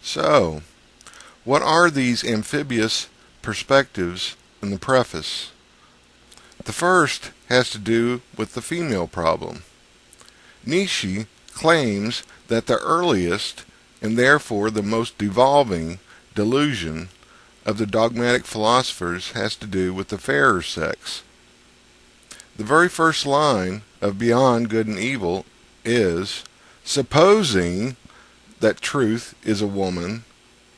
So, what are these amphibious perspectives in the preface? The first has to do with the female problem. Nietzsche claims that the earliest, and therefore the most devolving, delusion of the dogmatic philosophers has to do with the fairer sex. The very first line of Beyond Good and Evil is, "Supposing that truth is a woman,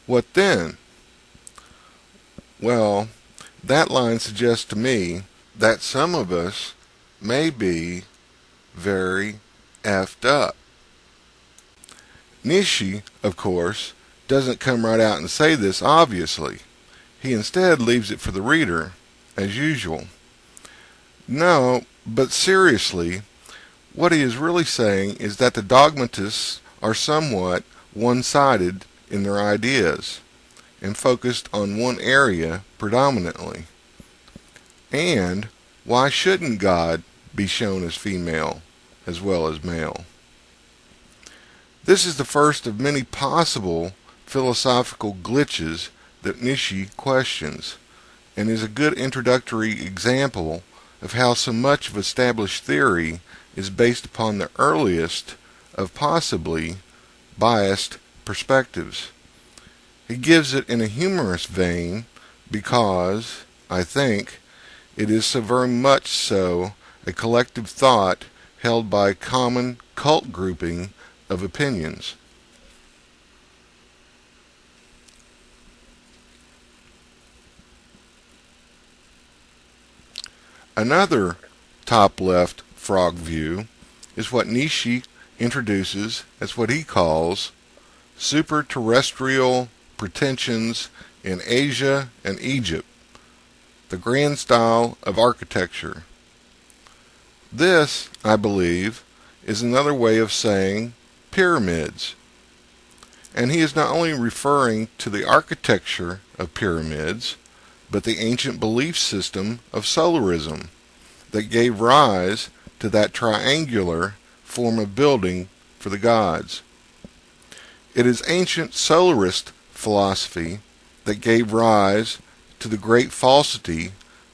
what then?" Well, that line suggests to me that some of us may be very effed up. Nietzsche, of course, doesn't come right out and say this obviously. He instead leaves it for the reader, as usual. No, but seriously, what he is really saying is that the dogmatists are somewhat one-sided in their ideas and focused on one area predominantly. And why shouldn't God be shown as female as well as male? This is the first of many possible philosophical glitches that Nietzsche questions, and is a good introductory example of how so much of established theory is based upon the earliest of possibly biased perspectives. He gives it in a humorous vein because, I think, it is so very much so a collective thought held by a common cult grouping of opinions. Another top left frog view is what Nietzsche introduces as what he calls super-terrestrial pretensions in Asia and Egypt, the grand style of architecture. This, I believe, is another way of saying pyramids. And he is not only referring to the architecture of pyramids, but the ancient belief system of solarism that gave rise to that triangular form of building for the gods. It is ancient solarist philosophy that gave rise to the great falsity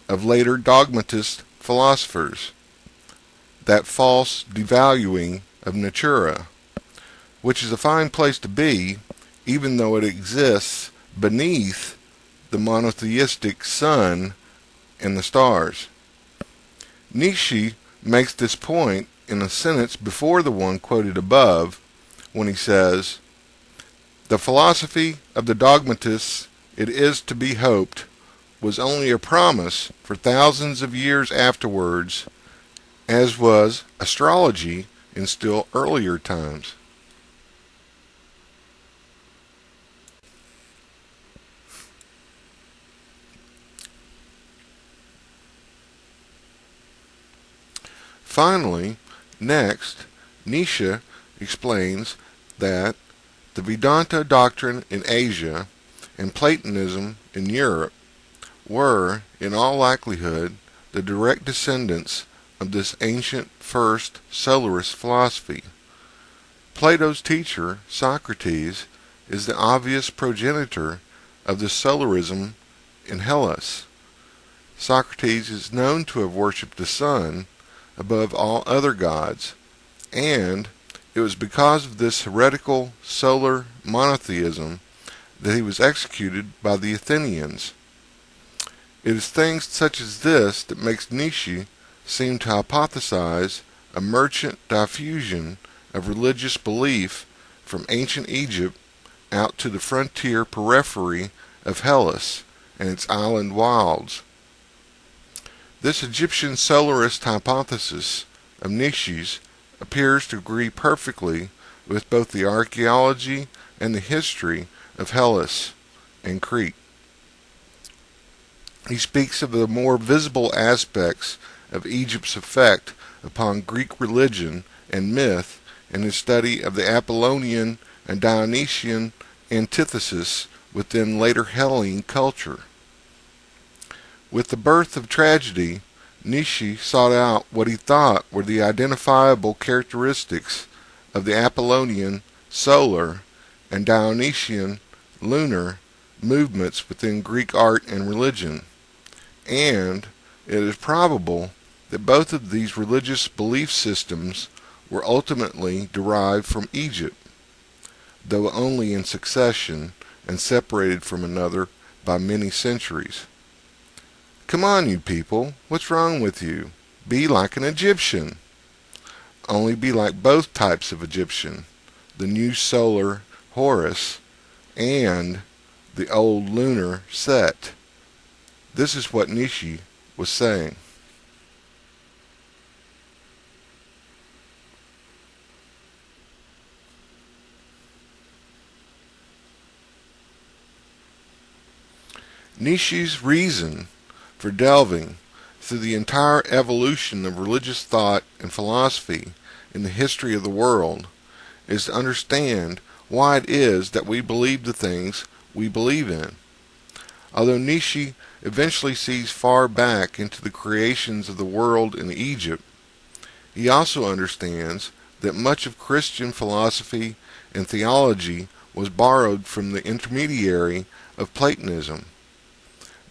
of later dogmatist philosophers, that false devaluing of Natura, which is a fine place to be, even though it exists beneath the monotheistic sun and the stars. Nietzsche makes this point in a sentence before the one quoted above, when he says, "The philosophy of the dogmatists, it is to be hoped, was only a promise for thousands of years afterwards, as was astrology in still earlier times." Finally, next, Nietzsche explains that the Vedanta doctrine in Asia and Platonism in Europe were, in all likelihood, the direct descendants of this ancient first solarist philosophy. Plato's teacher, Socrates, is the obvious progenitor of this solarism in Hellas. Socrates is known to have worshipped the sun above all other gods, and it was because of this heretical solar monotheism that he was executed by the Athenians. It is things such as this that makes Nietzsche seem to hypothesize a merchant diffusion of religious belief from ancient Egypt out to the frontier periphery of Hellas and its island wilds. This Egyptian solarist hypothesis of Nietzsche's appears to agree perfectly with both the archaeology and the history of Hellas and Crete. He speaks of the more visible aspects of Egypt's effect upon Greek religion and myth in his study of the Apollonian and Dionysian antithesis within later Hellene culture. With the birth of tragedy, Nietzsche sought out what he thought were the identifiable characteristics of the Apollonian solar and Dionysian lunar movements within Greek art and religion, and it is probable that both of these religious belief systems were ultimately derived from Egypt, though only in succession and separated from another by many centuries. Come on, you people, what's wrong with you? Be like an Egyptian. Only be like both types of Egyptian, the new solar Horus and the old lunar Set. This is what Nietzsche was saying. Nietzsche's reason for delving through the entire evolution of religious thought and philosophy in the history of the world is to understand why it is that we believe the things we believe in. Although Nietzsche eventually sees far back into the creations of the world in Egypt, he also understands that much of Christian philosophy and theology was borrowed from the intermediary of Platonism.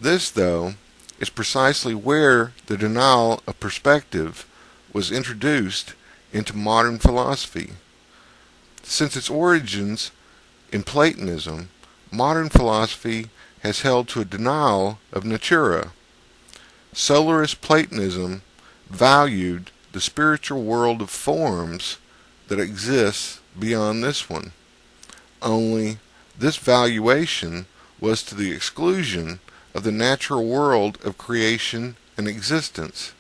This, though, is precisely where the denial of perspective was introduced into modern philosophy. Since its origins in Platonism, modern philosophy has held to a denial of natura. Solarist Platonism valued the spiritual world of forms that exists beyond this one. Only this valuation was to the exclusion of the natural world of creation and existence.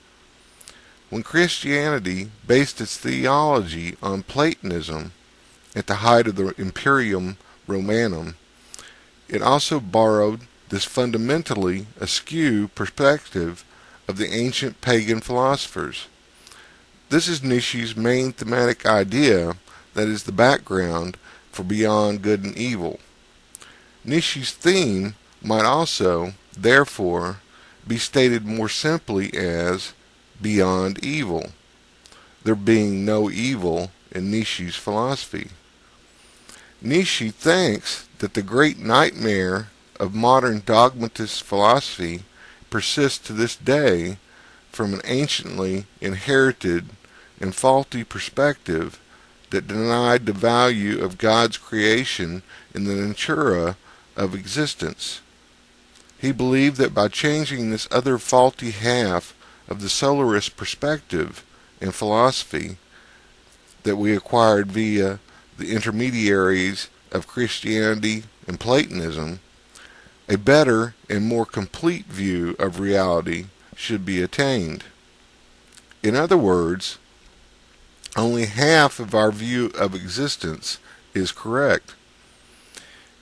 When Christianity based its theology on Platonism at the height of the Imperium Romanum, it also borrowed this fundamentally askew perspective of the ancient pagan philosophers. This is Nietzsche's main thematic idea that is the background for Beyond Good and Evil. Nietzsche's theme might also, therefore, be stated more simply as beyond evil, there being no evil in Nietzsche's philosophy. Nietzsche thinks that the great nightmare of modern dogmatist philosophy persists to this day from an anciently inherited and faulty perspective that denied the value of God's creation in the natura of existence. He believed that by changing this other faulty half of the solarist perspective in philosophy that we acquired via the intermediaries of Christianity and Platonism, a better and more complete view of reality should be attained. In other words, only half of our view of existence is correct.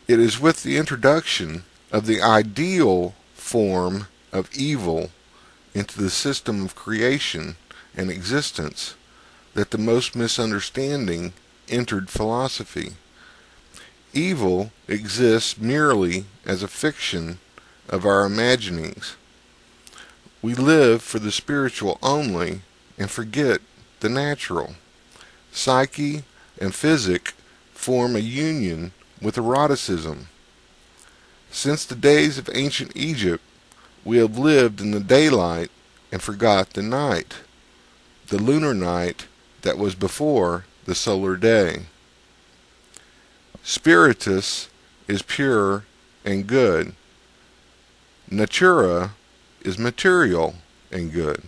It is with the introduction of the ideal form of evil into the system of creation and existence that the most misunderstanding entered philosophy. Evil exists merely as a fiction of our imaginings. We live for the spiritual only and forget the natural. Psyche and physic form a union with eroticism. Since the days of ancient Egypt, we have lived in the daylight and forgot the night, the lunar night that was before the solar day. Spiritus is pure and good. Natura is material and good.